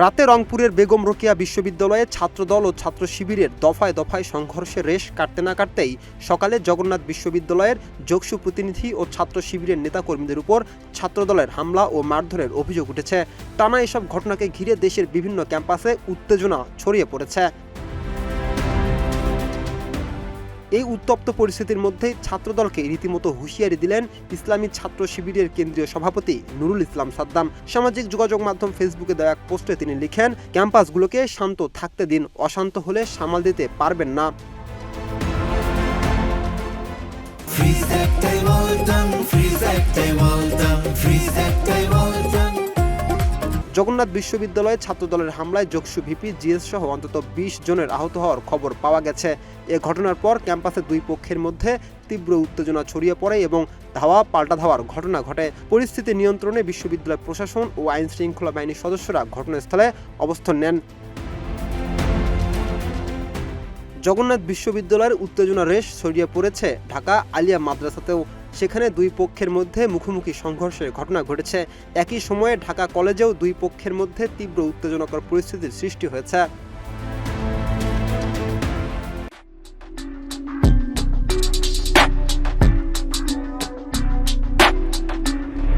রাতে রংপুরের বেগম রোকেয়া বিশ্ববিদ্যালয়ে ছাত্রদল ও ছাত্র শিবিরের দফায় দফায় সংঘর্ষের রেশ কাটতে না কাটতেই সকালে জগন্নাথ বিশ্ববিদ্যালয়ের যোগসু প্রতিনিধি ও ছাত্র শিবিরের নেতাকর্মীদের উপর ছাত্রদলের হামলা ও মারধরের অভিযোগ উঠেছে। টানা এসব ঘটনাকে ঘিরে দেশের বিভিন্ন ক্যাম্পাসে উত্তেজনা ছড়িয়ে পড়েছে। এই উত্তপ্ত পরিস্থিতির মধ্যেই ছাত্রদলকে রীতিমতো হুঁশিয়ারি দিলেন ইসলামী ছাত্র শিবিরের কেন্দ্রীয় সভাপতি নুরুল ইসলাম সাদ্দাম। সামাজিক যোগাযোগ মাধ্যম ফেসবুকে দেওয়া এক পোস্টে তিনি লিখেন, ক্যাম্পাসগুলোকে শান্ত থাকতে দিন, অশান্ত হলে সামাল দিতে পারবেন না। জগন্নাথ বিশ্ববিদ্যালয়ে ছাত্রদলের হামলায় যোগসু ভিপি জিএস সহ অন্তত ২০ জনের আহত হওয়ার খবর পাওয়া গেছে। এ ঘটনার পর ক্যাম্পাসে দুই পক্ষের মধ্যে তীব্র উত্তেজনা ছড়িয়ে পড়ে এবং ধাওয়া পাল্টা ধাওয়ার ঘটনা ঘটে। পরিস্থিতি নিয়ন্ত্রণে বিশ্ববিদ্যালয় প্রশাসন ও আইন শৃঙ্খলা বাহিনীর সদস্যরা ঘটনাস্থলে অবস্থান নেন। জগন্নাথ বিশ্ববিদ্যালয়ের উত্তেজনা রেশ ছড়িয়ে পড়েছে ঢাকা আলিয়া মাদ্রাসাতেও। সেখানে দুই পক্ষের মধ্যে মুখোমুখি সংঘর্ষের ঘটনা ঘটেছে। একই সময়ে ঢাকা কলেজেও দুই পক্ষের মধ্যে তীব্র উত্তেজনাকর পরিস্থিতির সৃষ্টি হয়েছে।